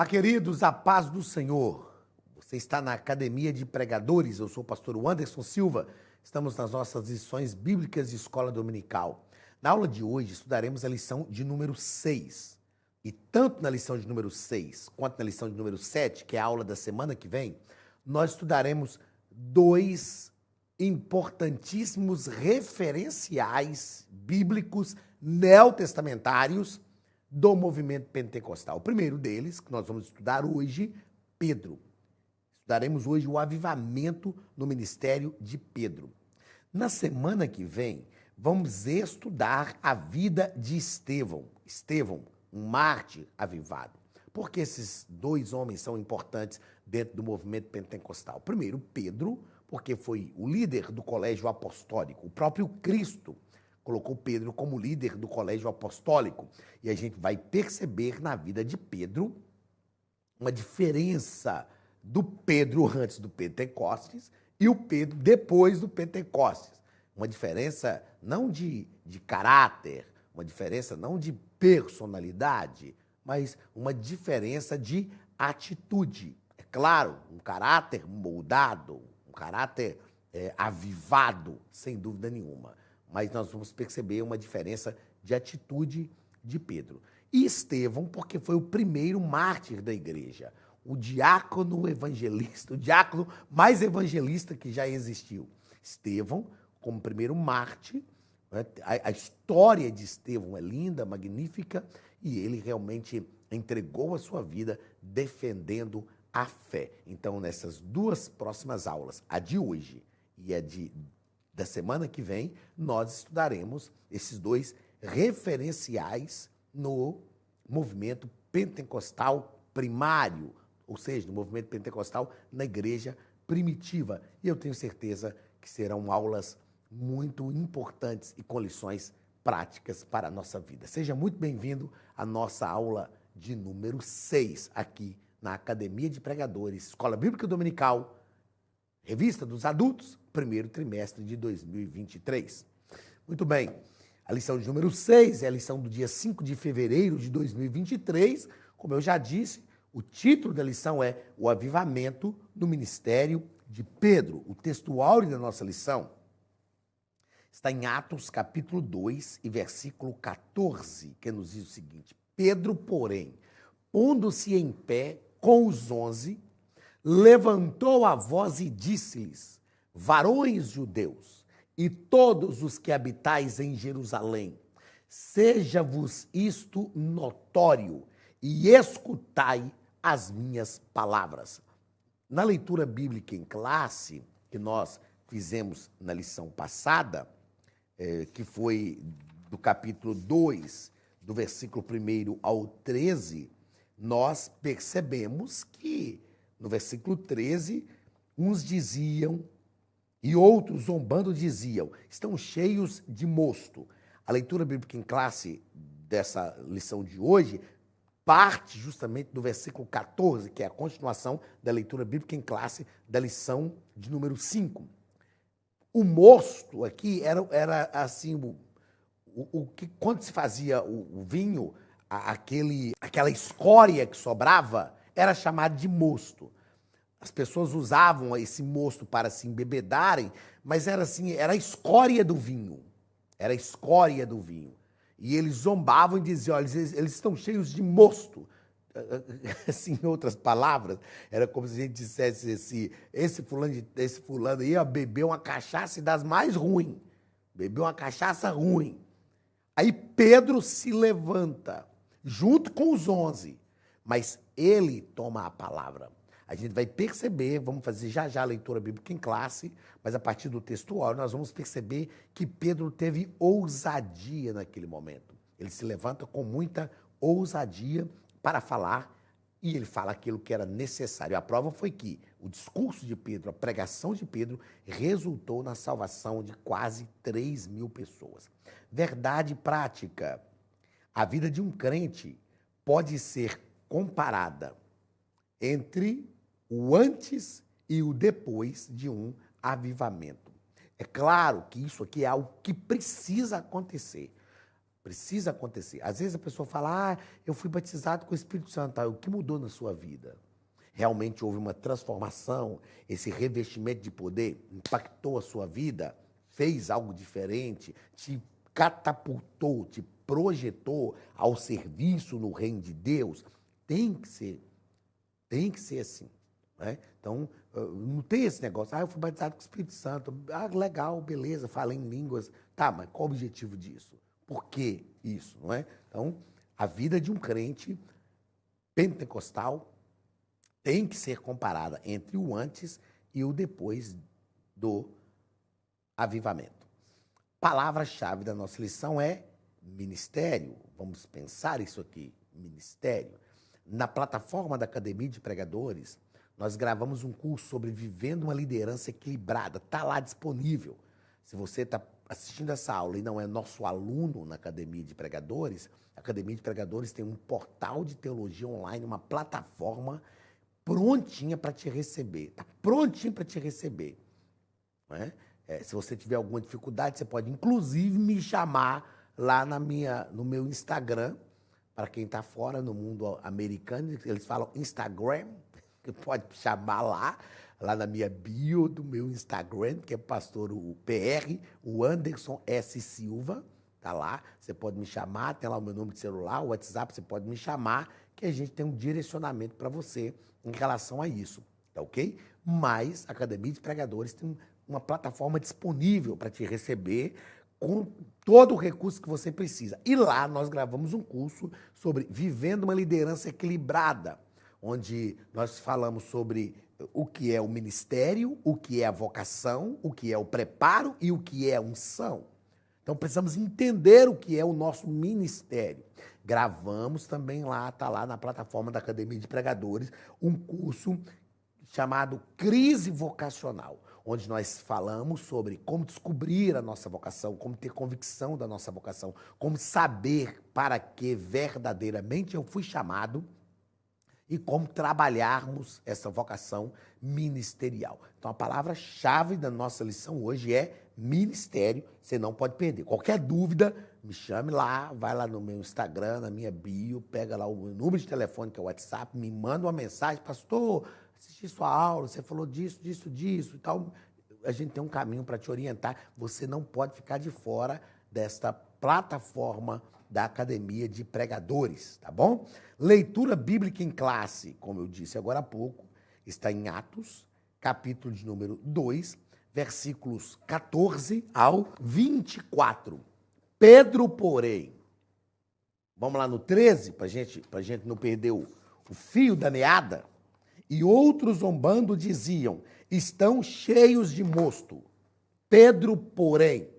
Olá, queridos, a paz do Senhor. Você está na Academia de Pregadores, eu sou o pastor Anderson Silva. Estamos nas nossas lições bíblicas de escola dominical. Na aula de hoje, estudaremos a lição de número 6. E tanto na lição de número 6, quanto na lição de número 7, que é a aula da semana que vem, nós estudaremos dois importantíssimos referenciais bíblicos neotestamentários do movimento pentecostal. O primeiro deles, que nós vamos estudar hoje, Pedro. Estudaremos hoje o avivamento no ministério de Pedro. Na semana que vem, vamos estudar a vida de Estevão. Estevão, um mártir avivado. Por que esses dois homens são importantes dentro do movimento pentecostal? Primeiro, Pedro, porque foi o líder do colégio apostólico. O próprio Cristo colocou Pedro como líder do colégio apostólico. E a gente vai perceber na vida de Pedro uma diferença do Pedro antes do Pentecostes e o Pedro depois do Pentecostes. Uma diferença não de caráter, uma diferença não de personalidade, mas uma diferença de atitude. É claro, um caráter moldado, um caráter avivado, sem dúvida nenhuma. Mas nós vamos perceber uma diferença de atitude de Pedro. E Estevão, porque foi o primeiro mártir da igreja, o diácono evangelista, o diácono mais evangelista que já existiu. Estevão, como primeiro mártir, né? A história de Estevão é linda, magnífica, e ele realmente entregou a sua vida defendendo a fé. Então, nessas duas próximas aulas, a de hoje e a da semana que vem, nós estudaremos esses dois referenciais no movimento pentecostal primário, ou seja, no movimento pentecostal na igreja primitiva. E eu tenho certeza que serão aulas muito importantes e com lições práticas para a nossa vida. Seja muito bem-vindo à nossa aula de número 6, aqui na Academia de Pregadores, Escola Bíblica Dominical, Revista dos Adultos, primeiro trimestre de 2023. Muito bem, a lição de número 6 é a lição do dia 5 de fevereiro de 2023. Como eu já disse, o título da lição é O Avivamento no Ministério de Pedro. O texto áureo da nossa lição está em Atos capítulo 2 e versículo 14, que nos diz o seguinte: Pedro, porém, pondo-se em pé com os 11, levantou a voz e disse-lhes: varões judeus e todos os que habitais em Jerusalém, seja-vos isto notório e escutai as minhas palavras. Na leitura bíblica em classe, que nós fizemos na lição passada, que foi do capítulo 2, do versículo 1 ao 13, nós percebemos que no versículo 13, uns diziam e outros zombando diziam, estão cheios de mosto. A leitura bíblica em classe dessa lição de hoje parte justamente do versículo 14, que é a continuação da leitura bíblica em classe da lição de número 5. O mosto aqui era assim, o que quando se fazia o vinho, aquela escória que sobrava, era chamado de mosto. As pessoas usavam esse mosto para se embebedarem, mas era assim, era a escória do vinho. Era a escória do vinho. E eles zombavam e diziam, olha, eles estão cheios de mosto. Assim, em outras palavras, era como se a gente dissesse assim, esse fulano ia beber uma cachaça das mais ruins. Bebeu uma cachaça ruim. Aí Pedro se levanta, junto com os 11, mas ele toma a palavra. A gente vai perceber, vamos fazer já a leitura bíblica em classe, mas a partir do textual nós vamos perceber que Pedro teve ousadia naquele momento. Ele se levanta com muita ousadia para falar e ele fala aquilo que era necessário. A prova foi que o discurso de Pedro, a pregação de Pedro, resultou na salvação de quase 3.000 pessoas. Verdade prática. A vida de um crente pode ser comparada entre o antes e o depois de um avivamento. É claro que isso aqui é algo que precisa acontecer. Precisa acontecer. Às vezes a pessoa fala, eu fui batizado com o Espírito Santo. O que mudou na sua vida? Realmente houve uma transformação? Esse revestimento de poder impactou a sua vida? Fez algo diferente? Te catapultou, te projetou ao serviço no reino de Deus? Tem que ser assim. Né? Então, não tem esse negócio, eu fui batizado com o Espírito Santo, legal, beleza, falei em línguas, tá, mas qual o objetivo disso? Por que isso, não é? Então, a vida de um crente pentecostal tem que ser comparada entre o antes e o depois do avivamento. Palavra-chave da nossa lição é ministério. Vamos pensar isso aqui, ministério. Na plataforma da Academia de Pregadores, nós gravamos um curso sobre vivendo uma liderança equilibrada. Está lá disponível. Se você está assistindo essa aula e não é nosso aluno na Academia de Pregadores, a Academia de Pregadores tem um portal de teologia online, uma plataforma prontinha para te receber. Está prontinho para te receber. Não é? Se você tiver alguma dificuldade, você pode inclusive me chamar lá no meu Instagram. Para quem está fora no mundo americano, eles falam Instagram, que pode me chamar lá na minha bio do meu Instagram, que é pastor o PR, o Anderson S. Silva, tá lá, você pode me chamar, tem lá o meu número de celular, o WhatsApp, você pode me chamar, que a gente tem um direcionamento para você em relação a isso, tá ok? Mas a Academia de Pregadores tem uma plataforma disponível para te receber com todo o recurso que você precisa. E lá nós gravamos um curso sobre vivendo uma liderança equilibrada, onde nós falamos sobre o que é o ministério, o que é a vocação, o que é o preparo e o que é a unção. Então, precisamos entender o que é o nosso ministério. Gravamos também lá, está lá na plataforma da Academia de Pregadores, um curso chamado Crise Vocacional, onde nós falamos sobre como descobrir a nossa vocação, como ter convicção da nossa vocação, como saber para que verdadeiramente eu fui chamado e como trabalharmos essa vocação ministerial. Então, a palavra-chave da nossa lição hoje é ministério, você não pode perder. Qualquer dúvida, me chame lá, vai lá no meu Instagram, na minha bio, pega lá o meu número de telefone, que é o WhatsApp, me manda uma mensagem, pastor, assisti sua aula, você falou disso e tal. A gente tem um caminho para te orientar. Você não pode ficar de fora desta plataforma da Academia de Pregadores, tá bom? Leitura bíblica em classe, como eu disse agora há pouco, está em Atos, capítulo de número 2, versículos 14 ao 24. Pedro, porém, vamos lá no 13, para gente não perder o fio da meada, e outros zombando diziam, estão cheios de mosto. Pedro, porém,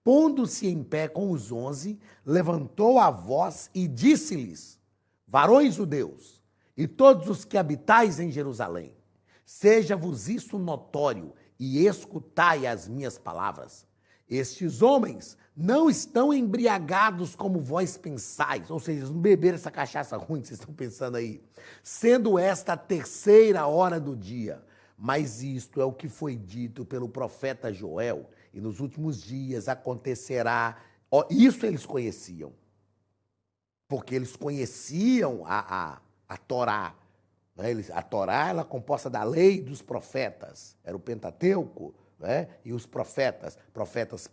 pondo-se em pé com os 11, levantou a voz e disse-lhes, varões judeus, e todos os que habitais em Jerusalém, seja-vos isso notório, e escutai as minhas palavras. Estes homens não estão embriagados como vós pensais, ou seja, não beberam essa cachaça ruim que vocês estão pensando aí, sendo esta a terceira hora do dia. Mas isto é o que foi dito pelo profeta Joel, e nos últimos dias acontecerá. Isso eles conheciam, porque eles conheciam a Torá. Né? A Torá ela é composta da lei e dos profetas, era o Pentateuco, né? E os profetas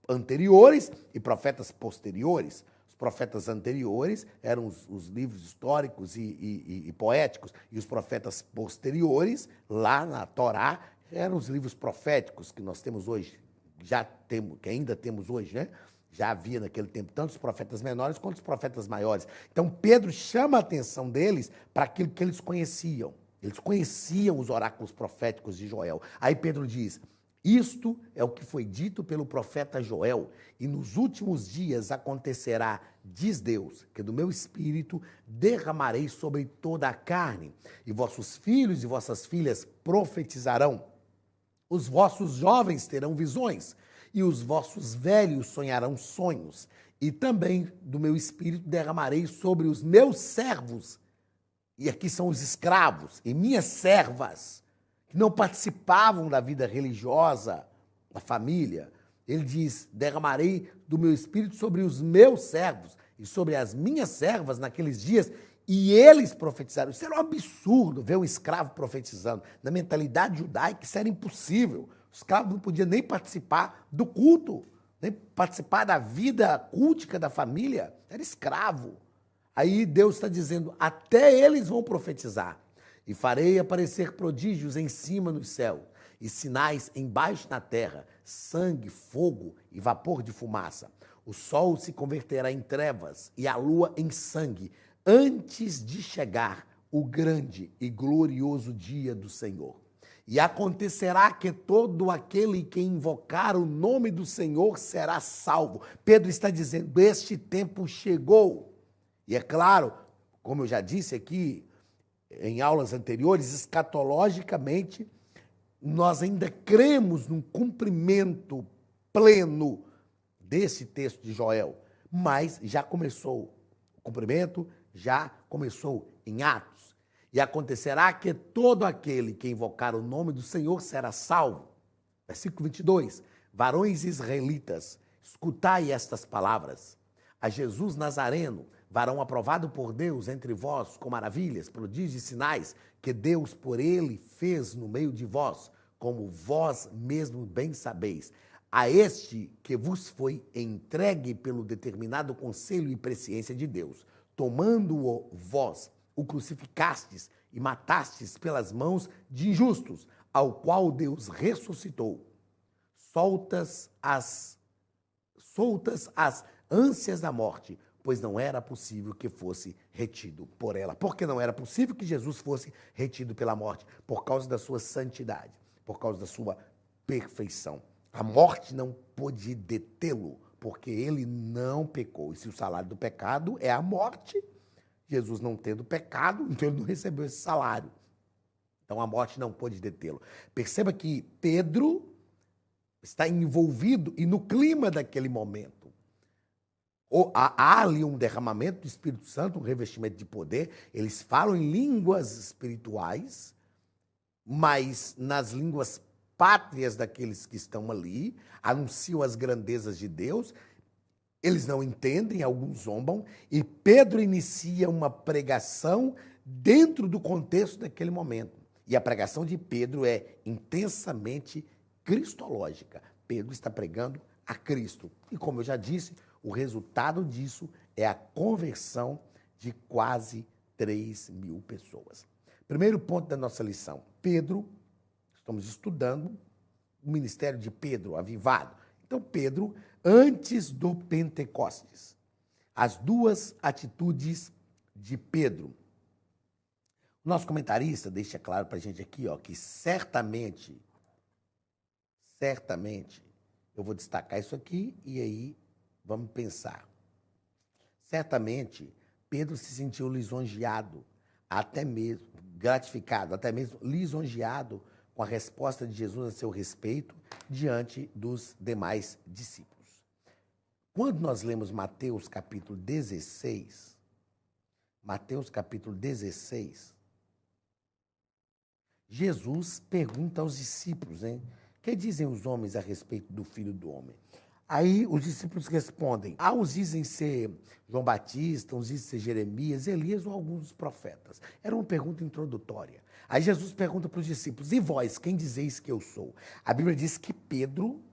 anteriores e profetas posteriores. Os profetas anteriores eram os livros históricos e poéticos, e os profetas posteriores, lá na Torá, eram os livros proféticos que nós temos hoje, que ainda temos hoje, né? Já havia naquele tempo tanto os profetas menores quanto os profetas maiores. Então, Pedro chama a atenção deles para aquilo que eles conheciam. Eles conheciam os oráculos proféticos de Joel. Aí Pedro diz, isto é o que foi dito pelo profeta Joel, e nos últimos dias acontecerá, diz Deus, que do meu espírito derramarei sobre toda a carne, e vossos filhos e vossas filhas profetizarão, os vossos jovens terão visões, e os vossos velhos sonharão sonhos, e também do meu espírito derramarei sobre os meus servos, e aqui são os escravos, e minhas servas, que não participavam da vida religiosa da família, Ele diz: derramarei do meu espírito sobre os meus servos e sobre as minhas servas naqueles dias, e eles profetizaram. Isso era um absurdo, ver um escravo profetizando. Na mentalidade judaica, isso era impossível. O escravo não podia nem participar do culto, nem participar da vida cultica da família. Era escravo. Aí Deus está dizendo: até eles vão profetizar. E farei aparecer prodígios em cima no céu, e sinais embaixo na terra, sangue, fogo e vapor de fumaça. O sol se converterá em trevas e a lua em sangue, antes de chegar o grande e glorioso dia do Senhor. E acontecerá que todo aquele que invocar o nome do Senhor será salvo. Pedro está dizendo: este tempo chegou. E é claro, como eu já disse aqui em aulas anteriores, escatologicamente, nós ainda cremos num cumprimento pleno desse texto de Joel, mas já começou o cumprimento, já começou em Atos. E acontecerá que todo aquele que invocar o nome do Senhor será salvo. Versículo 22. Varões israelitas, escutai estas palavras. A Jesus Nazareno, varão aprovado por Deus entre vós, com maravilhas, prodígios e sinais, que Deus por ele fez no meio de vós, como vós mesmos bem sabeis. A este que vos foi entregue pelo determinado conselho e presciência de Deus, tomando-o vós, o crucificastes e matastes pelas mãos de injustos, ao qual Deus ressuscitou. Soltas as ânsias da morte, pois não era possível que fosse retido por ela. Por que não era possível que Jesus fosse retido pela morte? Por causa da sua santidade, por causa da sua perfeição. A morte não pôde detê-lo, porque ele não pecou. E se o salário do pecado é a morte, Jesus não tendo pecado, então ele não recebeu esse salário. Então a morte não pôde detê-lo. Perceba que Pedro está envolvido e no clima daquele momento. Há ali um derramamento do Espírito Santo, um revestimento de poder. Eles falam em línguas espirituais, mas nas línguas pátrias daqueles que estão ali, anunciam as grandezas de Deus. Eles não entendem, alguns zombam, e Pedro inicia uma pregação dentro do contexto daquele momento. E a pregação de Pedro é intensamente cristológica. Pedro está pregando a Cristo. E como eu já disse, o resultado disso é a conversão de quase 3.000 pessoas. Primeiro ponto da nossa lição. Pedro, estamos estudando o ministério de Pedro, avivado. Então, Pedro, antes do Pentecostes, as duas atitudes de Pedro. O nosso comentarista deixa claro para a gente aqui, que certamente, eu vou destacar isso aqui e aí vamos pensar. Certamente, Pedro se sentiu lisonjeado, até mesmo gratificado, até mesmo lisonjeado com a resposta de Jesus a seu respeito diante dos demais discípulos. Quando nós lemos Mateus capítulo 16, Jesus pergunta aos discípulos, o que dizem os homens a respeito do Filho do Homem? Aí os discípulos respondem, uns dizem ser João Batista, uns dizem ser Jeremias, Elias ou alguns dos profetas. Era uma pergunta introdutória. Aí Jesus pergunta para os discípulos, e vós, quem dizeis que eu sou? A Bíblia diz que Pedro,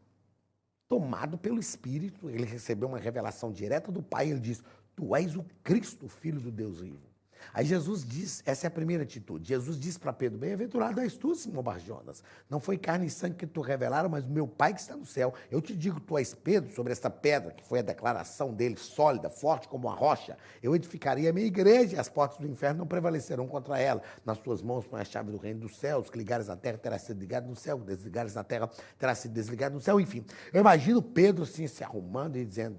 tomado pelo Espírito, ele recebeu uma revelação direta do Pai, ele diz, tu és o Cristo, Filho do Deus vivo. Aí Jesus diz, essa é a primeira atitude, Jesus diz para Pedro, bem-aventurado és tu, Simão Bar-Jonas, não foi carne e sangue que tu revelaram, mas o meu Pai que está no céu. Eu te digo, tu és Pedro, sobre esta pedra, que foi a declaração dele, sólida, forte como uma rocha, eu edificaria a minha igreja, e as portas do inferno não prevalecerão contra ela. Nas tuas mãos põe a chave do reino dos céus, que ligares na terra terá sido ligado no céu, desligares na terra terá sido desligado no céu, enfim. Eu imagino Pedro assim, se arrumando e dizendo,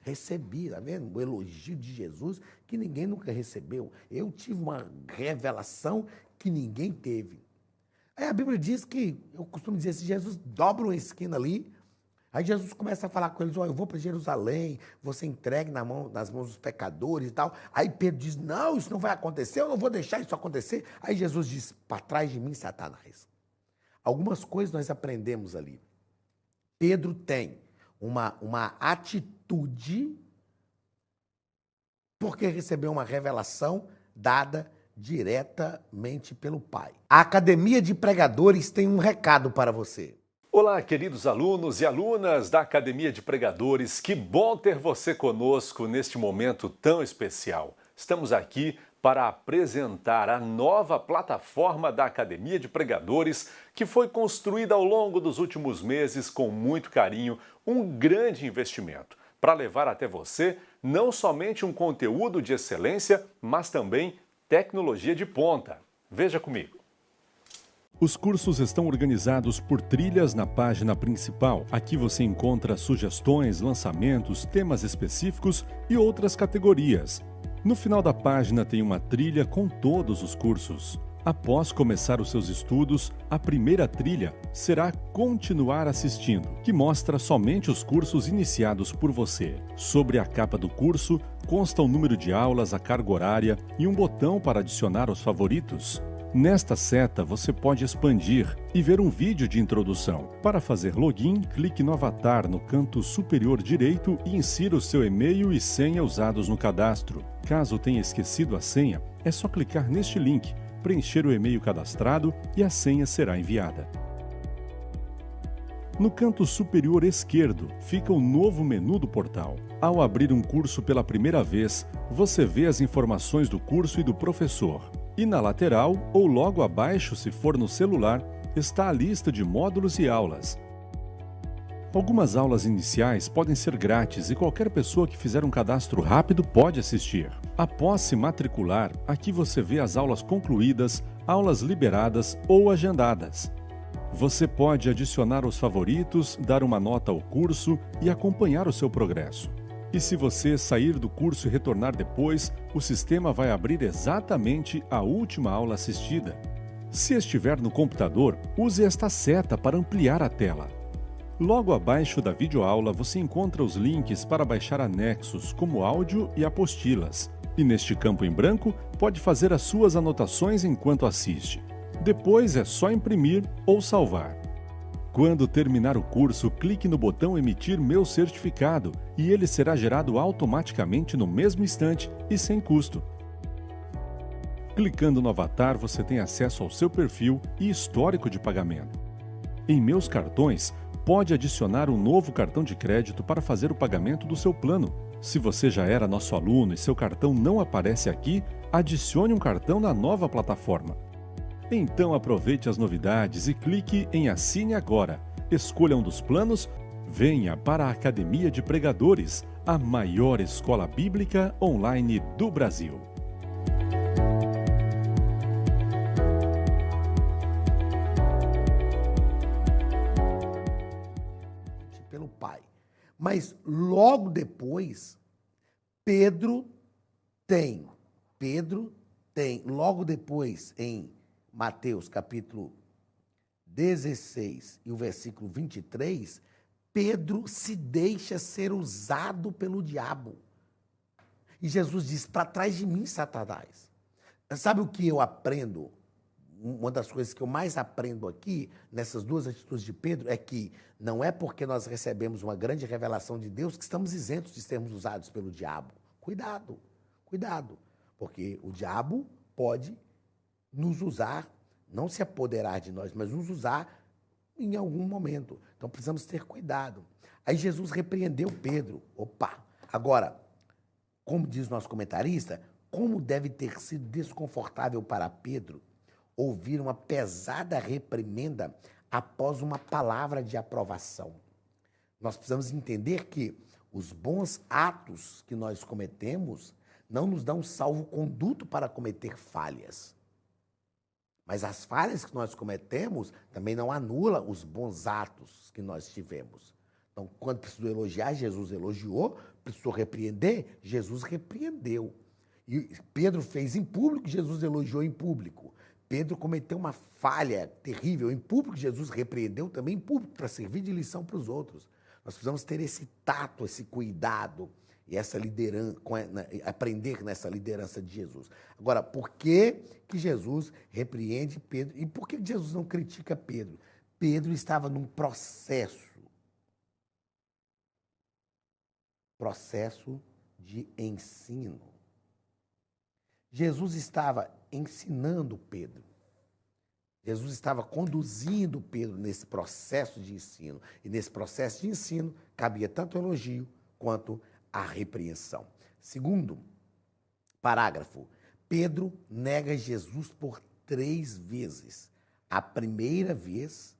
recebi, tá vendo? O elogio de Jesus que ninguém nunca recebeu. Eu tive uma revelação que ninguém teve. Aí a Bíblia diz que, eu costumo dizer, se Jesus dobra uma esquina ali, aí Jesus começa a falar com eles, eu vou para Jerusalém, vou ser entregue nas mãos dos pecadores e tal. Aí Pedro diz, não, isso não vai acontecer, eu não vou deixar isso acontecer. Aí Jesus diz, para trás de mim, Satanás. Algumas coisas nós aprendemos ali. Pedro tem uma atitude porque recebeu uma revelação dada diretamente pelo Pai. A Academia de Pregadores tem um recado para você. Olá, queridos alunos e alunas da Academia de Pregadores, que bom ter você conosco neste momento tão especial. Estamos aqui para apresentar a nova plataforma da Academia de Pregadores, que foi construída ao longo dos últimos meses com muito carinho, um grande investimento, para levar até você não somente um conteúdo de excelência, mas também tecnologia de ponta. Veja comigo. Os cursos estão organizados por trilhas na página principal. Aqui você encontra sugestões, lançamentos, temas específicos e outras categorias. No final da página tem uma trilha com todos os cursos. Após começar os seus estudos, a primeira trilha será Continuar assistindo, que mostra somente os cursos iniciados por você. Sobre a capa do curso, consta o número de aulas, a carga horária e um botão para adicionar os favoritos. Nesta seta, você pode expandir e ver um vídeo de introdução. Para fazer login, clique no avatar no canto superior direito e insira o seu e-mail e senha usados no cadastro. Caso tenha esquecido a senha, é só clicar neste link, preencher o e-mail cadastrado e a senha será enviada. No canto superior esquerdo fica o novo menu do portal. Ao abrir um curso pela primeira vez, você vê as informações do curso e do professor. E na lateral, ou logo abaixo, se for no celular, está a lista de módulos e aulas. Algumas aulas iniciais podem ser grátis e qualquer pessoa que fizer um cadastro rápido pode assistir. Após se matricular, aqui você vê as aulas concluídas, aulas liberadas ou agendadas. Você pode adicionar os favoritos, dar uma nota ao curso e acompanhar o seu progresso. E se você sair do curso e retornar depois, o sistema vai abrir exatamente a última aula assistida. Se estiver no computador, use esta seta para ampliar a tela. Logo abaixo da videoaula você encontra os links para baixar anexos, como áudio e apostilas. E neste campo em branco, pode fazer as suas anotações enquanto assiste. Depois é só imprimir ou salvar. Quando terminar o curso, clique no botão Emitir meu certificado e ele será gerado automaticamente no mesmo instante e sem custo. Clicando no avatar, você tem acesso ao seu perfil e histórico de pagamento. Em Meus Cartões, pode adicionar um novo cartão de crédito para fazer o pagamento do seu plano. Se você já era nosso aluno e seu cartão não aparece aqui, adicione um cartão na nova plataforma. Então aproveite as novidades e clique em Assine Agora. Escolha um dos planos, venha para a Academia de Pregadores, a maior escola bíblica online do Brasil. Pelo Pai. Mas logo depois, Pedro tem, logo depois em Mateus capítulo 16 e o versículo 23, Pedro se deixa ser usado pelo diabo. E Jesus diz, para trás de mim, Satanás. Sabe o que eu aprendo? Uma das coisas que eu mais aprendo aqui, nessas duas atitudes de Pedro, é que não é porque nós recebemos uma grande revelação de Deus que estamos isentos de sermos usados pelo diabo. Cuidado, cuidado, porque o diabo pode nos usar, não se apoderar de nós, mas nos usar em algum momento. Então precisamos ter cuidado. Aí Jesus repreendeu Pedro. Opa! Agora, como diz nosso comentarista, como deve ter sido desconfortável para Pedro ouvir uma pesada reprimenda após uma palavra de aprovação. Nós precisamos entender que os bons atos que nós cometemos não nos dão salvo-conduto para cometer falhas. Mas as falhas que nós cometemos também não anulam os bons atos que nós tivemos. Então, quando precisou elogiar, Jesus elogiou, precisou repreender, Jesus repreendeu. E Pedro fez em público, Jesus elogiou em público. Pedro cometeu uma falha terrível em público, Jesus repreendeu também em público, para servir de lição para os outros. Nós precisamos ter esse tato, esse cuidado e essa liderança, aprender nessa liderança de Jesus. Agora, por que Jesus repreende Pedro? E por que Jesus não critica Pedro? Pedro estava num processo processo de ensino. Jesus estava ensinando Pedro. Jesus estava conduzindo Pedro nesse processo de ensino. E nesse processo de ensino cabia tanto elogio quanto a repreensão. Segundo parágrafo, Pedro nega Jesus por 3 vezes. A primeira vez,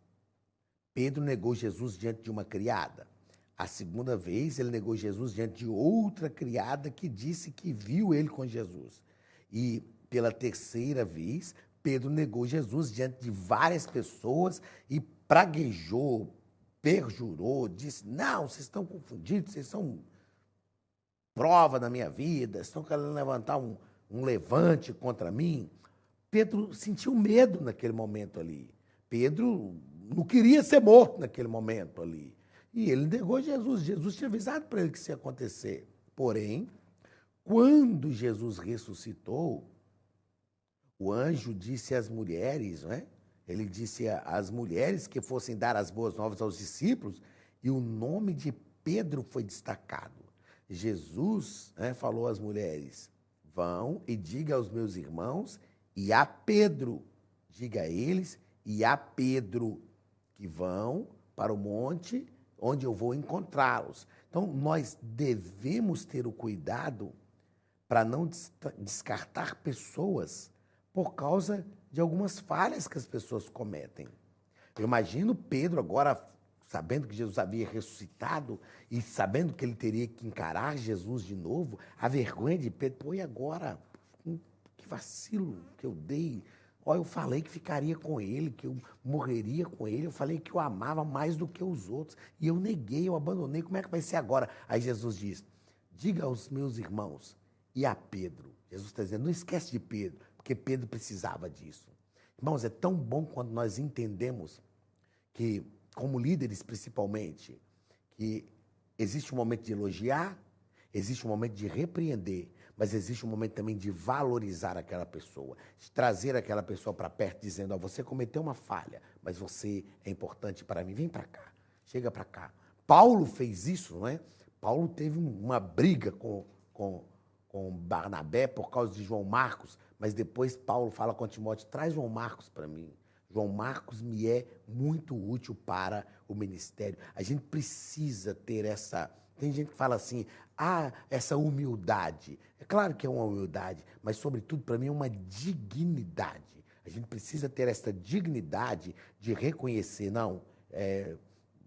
Pedro negou Jesus diante de uma criada. A segunda vez, ele negou Jesus diante de outra criada que disse que viu ele com Jesus. E pela terceira vez, Pedro negou Jesus diante de várias pessoas e praguejou, perjurou, disse, não, vocês estão confundidos, vocês são prova da minha vida, estão querendo levantar um levante contra mim. Pedro sentiu medo naquele momento ali. Pedro não queria ser morto naquele momento ali. E ele negou Jesus. Jesus tinha avisado para ele que isso ia acontecer. Porém, quando Jesus ressuscitou, o anjo disse às mulheres, não é? Ele disse às mulheres que fossem dar as boas novas aos discípulos, e o nome de Pedro foi destacado. Jesus, né, falou às mulheres, vão e diga aos meus irmãos e a Pedro, diga a eles e a Pedro, que vão para o monte onde eu vou encontrá-los. Então, nós devemos ter o cuidado para não descartar pessoas por causa de algumas falhas que as pessoas cometem. Eu imagino Pedro agora, sabendo que Jesus havia ressuscitado e sabendo que ele teria que encarar Jesus de novo, a vergonha de Pedro, pô, e agora? Que vacilo que eu dei. Ó, eu falei que ficaria com ele, que eu morreria com ele, eu falei que eu amava mais do que os outros, e eu neguei, eu abandonei, como é que vai ser agora? Aí Jesus diz, diga aos meus irmãos e a Pedro. Jesus está dizendo, não esquece de Pedro, porque Pedro precisava disso. Irmãos, é tão bom quando nós entendemos que, como líderes principalmente, que existe um momento de elogiar, existe um momento de repreender, mas existe um momento também de valorizar aquela pessoa, de trazer aquela pessoa para perto, dizendo, ó, você cometeu uma falha, mas você é importante para mim, vem para cá, chega para cá. Paulo fez isso, não é? Paulo teve uma briga com Barnabé por causa de João Marcos, mas depois Paulo fala com Timóteo, traz João Marcos para mim. João Marcos me é muito útil para o ministério. A gente precisa ter essa... Tem gente que fala assim, essa humildade. É claro que é uma humildade, mas, sobretudo, para mim, é uma dignidade. A gente precisa ter essa dignidade de reconhecer, não,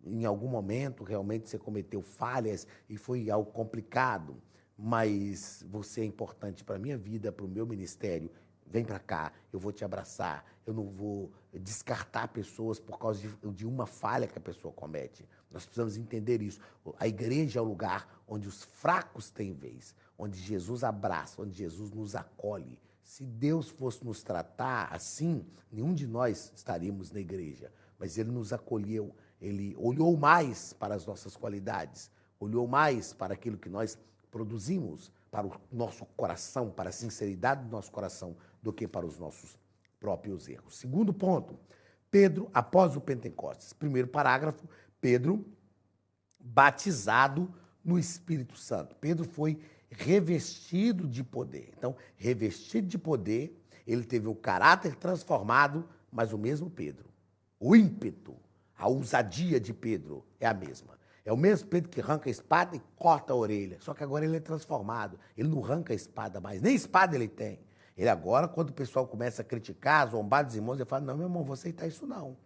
em algum momento, realmente, você cometeu falhas e foi algo complicado, mas você é importante para a minha vida, para o meu ministério. Vem para cá, eu vou te abraçar, eu não vou descartar pessoas por causa de uma falha que a pessoa comete. Nós precisamos entender isso. A igreja é o lugar onde os fracos têm vez, onde Jesus abraça, onde Jesus nos acolhe. Se Deus fosse nos tratar assim, nenhum de nós estaríamos na igreja, mas Ele nos acolheu, Ele olhou mais para as nossas qualidades, olhou mais para aquilo que nós produzimos, para o nosso coração, para a sinceridade do nosso coração, do que para os nossos próprios erros. Segundo ponto, Pedro, após o Pentecostes. Primeiro parágrafo, Pedro, batizado no Espírito Santo. Pedro foi revestido de poder. Então, revestido de poder, ele teve o caráter transformado, mas o mesmo Pedro. O ímpeto, a ousadia de Pedro é a mesma. É o mesmo Pedro que arranca a espada e corta a orelha. Só que agora ele é transformado. Ele não arranca a espada mais. Nem espada ele tem. Ele agora, quando o pessoal começa a criticar, zombar dos irmãos, ele fala, não, meu irmão, vou aceitar isso não.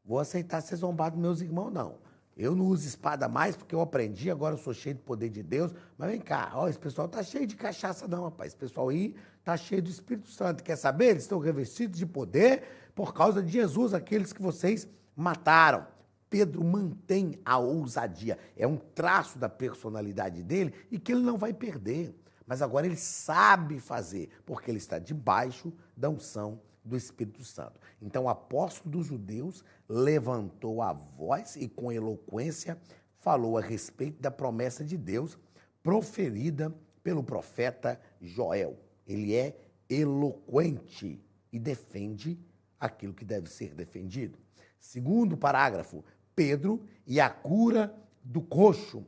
Vou aceitar ser zombado dos meus irmãos, não. Eu não uso espada mais porque eu aprendi, agora eu sou cheio do poder de Deus. Mas vem cá, ó, esse pessoal está cheio de cachaça não, rapaz. Esse pessoal aí está cheio do Espírito Santo. Quer saber? Eles estão revestidos de poder por causa de Jesus, aqueles que vocês mataram. Pedro mantém a ousadia. É um traço da personalidade dele e que ele não vai perder. Mas agora ele sabe fazer, porque ele está debaixo da unção do Espírito Santo. Então, o apóstolo dos judeus levantou a voz e, com eloquência, falou a respeito da promessa de Deus proferida pelo profeta Joel. Ele é eloquente e defende aquilo que deve ser defendido. Segundo parágrafo, Pedro e a cura do coxo.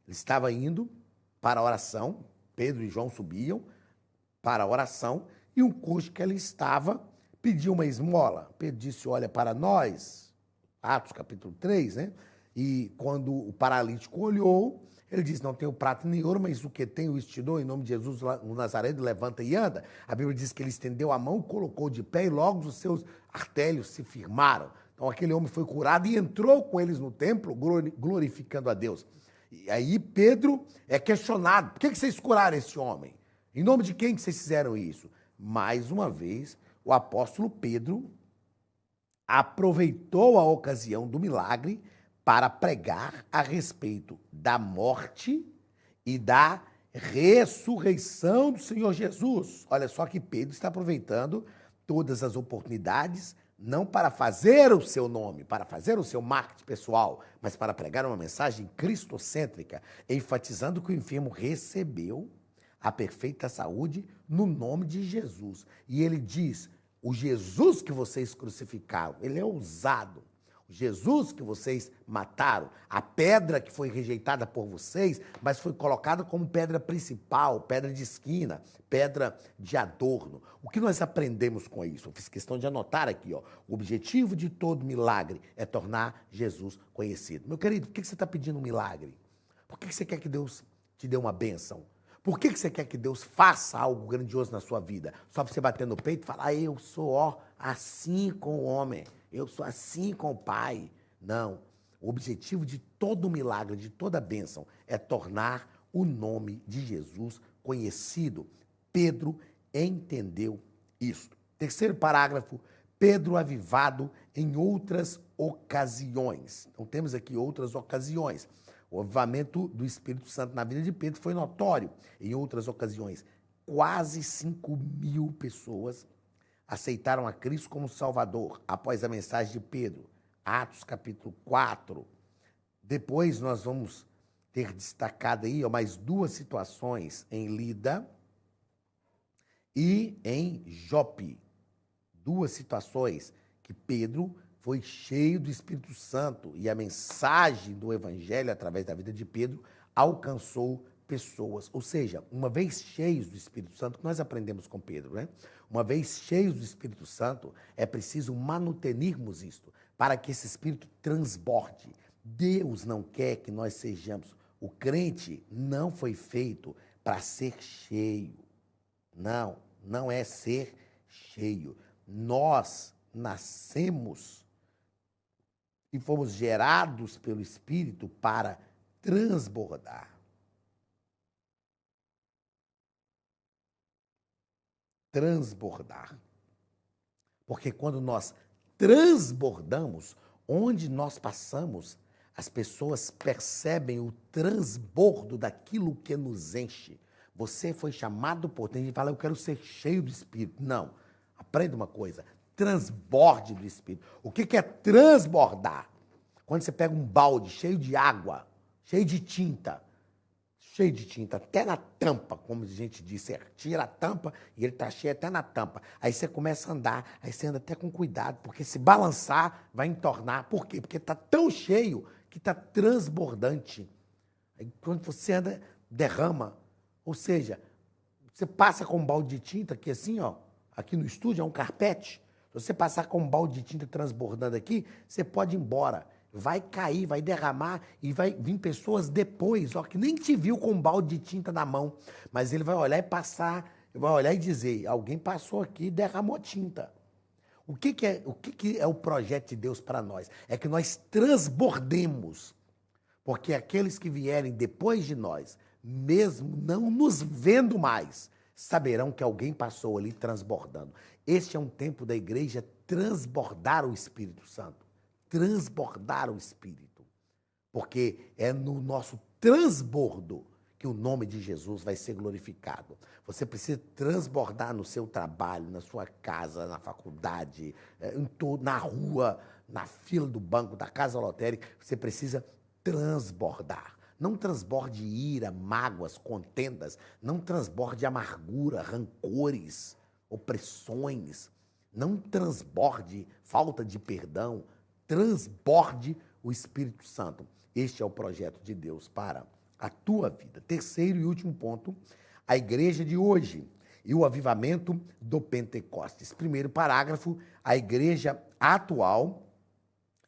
Ele estava indo para a oração. Pedro e João subiam para a oração e um coxo que ali estava pediu uma esmola. Pedro disse, olha para nós, Atos capítulo 3, né? E quando o paralítico olhou, ele disse, não tenho prata nem ouro, mas o que tenho isso te dou, em nome de Jesus, o Nazareno, levanta e anda. A Bíblia diz que ele estendeu a mão, colocou de pé e logo os seus artérios se firmaram. Então aquele homem foi curado e entrou com eles no templo, glorificando a Deus. E aí Pedro é questionado, por que vocês curaram esse homem? Em nome de quem que vocês fizeram isso? Mais uma vez, o apóstolo Pedro aproveitou a ocasião do milagre para pregar a respeito da morte e da ressurreição do Senhor Jesus. Olha só que Pedro está aproveitando todas as oportunidades, não para fazer o seu nome, para fazer o seu marketing pessoal, mas para pregar uma mensagem cristocêntrica, enfatizando que o enfermo recebeu a perfeita saúde no nome de Jesus. E ele diz, o Jesus que vocês crucificaram, ele é ousado. O Jesus que vocês mataram, a pedra que foi rejeitada por vocês, mas foi colocada como pedra principal, pedra de esquina, pedra de adorno. O que nós aprendemos com isso? Eu fiz questão de anotar aqui, ó. O objetivo de todo milagre é tornar Jesus conhecido. Meu querido, por que você está pedindo um milagre? Por que você quer que Deus te dê uma bênção? Por que você quer que Deus faça algo grandioso na sua vida? Só para você bater no peito e falar, eu sou, ó, assim com o homem, eu sou assim com o Pai. Não. O objetivo de todo milagre, de toda bênção, é tornar o nome de Jesus conhecido. Pedro entendeu isso. Terceiro parágrafo, Pedro avivado em outras ocasiões. Então temos aqui outras ocasiões. O avivamento do Espírito Santo na vida de Pedro foi notório. Em outras ocasiões, quase 5.000 pessoas aceitaram a Cristo como Salvador após a mensagem de Pedro. Atos capítulo 4. Depois nós vamos ter destacado aí mais duas situações em Lida e em Jope. Duas situações que Pedro foi cheio do Espírito Santo e a mensagem do Evangelho, através da vida de Pedro, alcançou pessoas. Ou seja, uma vez cheios do Espírito Santo, que nós aprendemos com Pedro, né? Uma vez cheios do Espírito Santo, é preciso manutenirmos isto, para que esse Espírito transborde. Deus não quer que nós sejamos. O crente não foi feito para ser cheio. Não, não é ser cheio. Nós nascemos e fomos gerados pelo Espírito para transbordar. Transbordar. Porque quando nós transbordamos, onde nós passamos, as pessoas percebem o transbordo daquilo que nos enche. Você foi chamado por Deus e fala, eu quero ser cheio do Espírito. Não. Aprenda uma coisa. Transborde do Espírito. O que é transbordar? Quando você pega um balde cheio de água, cheio de tinta, até na tampa, como a gente diz, você tira a tampa e ele está cheio até na tampa. Aí você começa a andar, aí você anda até com cuidado, porque se balançar vai entornar. Por quê? Porque está tão cheio que está transbordante. Aí quando você anda, derrama. Ou seja, você passa com um balde de tinta, aqui assim, ó, aqui no estúdio é um carpete. Se você passar com um balde de tinta transbordando aqui, você pode ir embora. Vai cair, vai derramar e vai vir pessoas depois, ó, que nem te viu com um balde de tinta na mão. Mas ele vai olhar e passar, vai olhar e dizer, alguém passou aqui e derramou tinta. O que é o projeto de Deus para nós? É que nós transbordemos. Porque aqueles que vierem depois de nós, mesmo não nos vendo mais, saberão que alguém passou ali transbordando. Este é um tempo da igreja transbordar o Espírito Santo. Transbordar o Espírito. Porque é no nosso transbordo que o nome de Jesus vai ser glorificado. Você precisa transbordar no seu trabalho, na sua casa, na faculdade, na rua, na fila do banco, da casa lotérica. Você precisa transbordar. Não transborde ira, mágoas, contendas. Não transborde amargura, rancores, opressões. Não transborde falta de perdão. Transborde o Espírito Santo. Este é o projeto de Deus para a tua vida. Terceiro e último ponto, a igreja de hoje e o avivamento do Pentecostes. Primeiro parágrafo, a igreja atual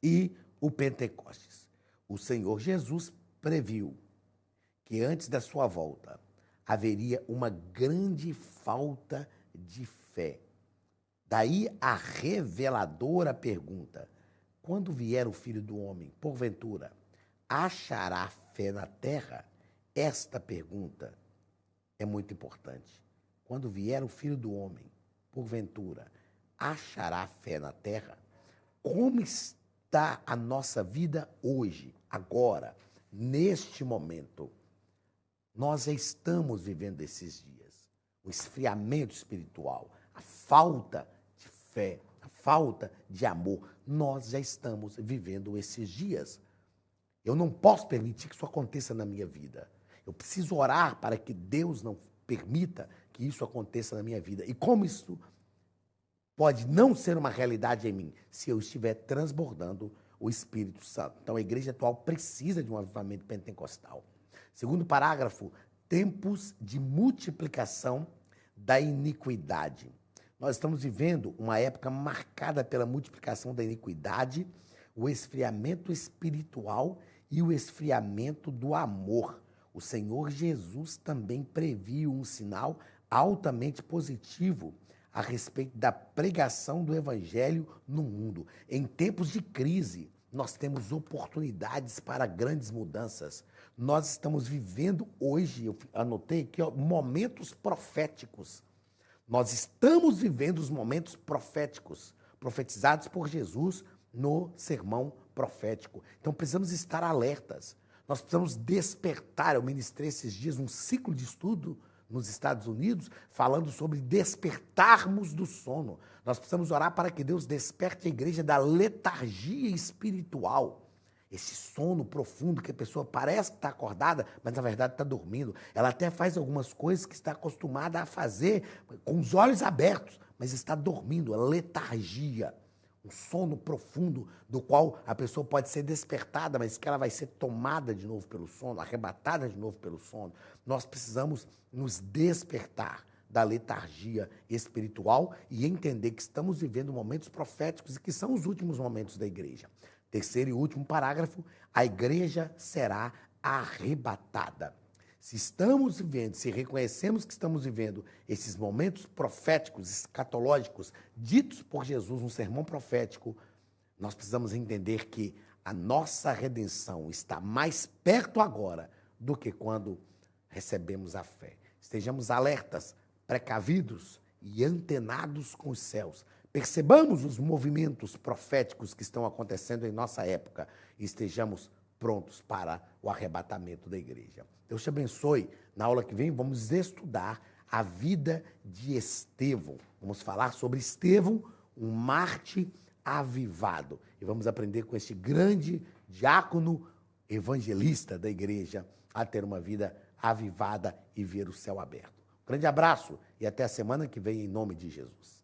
e o Pentecostes. O Senhor Jesus previu que antes da sua volta haveria uma grande falta de fé. Daí a reveladora pergunta: quando vier o Filho do Homem, porventura, achará fé na terra? Esta pergunta é muito importante. Quando vier o Filho do Homem, porventura, achará fé na terra? Como está a nossa vida hoje, agora, neste momento? Nós já estamos vivendo esses dias. O esfriamento espiritual, a falta de fé, a falta de amor. Nós já estamos vivendo esses dias. Eu não posso permitir que isso aconteça na minha vida. Eu preciso orar para que Deus não permita que isso aconteça na minha vida. E como isso pode não ser uma realidade em mim, se eu estiver transbordando o Espírito Santo. Então a igreja atual precisa de um avivamento pentecostal. Segundo parágrafo, tempos de multiplicação da iniquidade. Nós estamos vivendo uma época marcada pela multiplicação da iniquidade, o esfriamento espiritual e o esfriamento do amor. O Senhor Jesus também previu um sinal altamente positivo a respeito da pregação do evangelho no mundo. Em tempos de crise, nós temos oportunidades para grandes mudanças. Nós estamos vivendo hoje, eu anotei aqui, momentos proféticos. Nós estamos vivendo os momentos proféticos, profetizados por Jesus no sermão profético. Então precisamos estar alertas. Nós precisamos despertar. Eu ministrei esses dias um ciclo de estudo nos Estados Unidos, falando sobre despertarmos do sono. Nós precisamos orar para que Deus desperte a igreja da letargia espiritual. Esse sono profundo que a pessoa parece que está acordada, mas na verdade está dormindo. Ela até faz algumas coisas que está acostumada a fazer com os olhos abertos, mas está dormindo. A letargia, um sono profundo do qual a pessoa pode ser despertada, mas que ela vai ser tomada de novo pelo sono, arrebatada de novo pelo sono. Nós precisamos nos despertar da letargia espiritual e entender que estamos vivendo momentos proféticos e que são os últimos momentos da igreja. Terceiro e último parágrafo, a igreja será arrebatada. Se estamos vivendo, se reconhecemos que estamos vivendo esses momentos proféticos, escatológicos, ditos por Jesus no sermão profético, nós precisamos entender que a nossa redenção está mais perto agora do que quando recebemos a fé. Estejamos alertas, precavidos e antenados com os céus. Percebamos os movimentos proféticos que estão acontecendo em nossa época e estejamos prontos para o arrebatamento da igreja. Deus te abençoe. Na aula que vem vamos estudar a vida de Estevão. Vamos falar sobre Estevão, um Marte avivado. E vamos aprender com este grande diácono evangelista da igreja a ter uma vida avivada e ver o céu aberto. Grande abraço e até a semana que vem em nome de Jesus.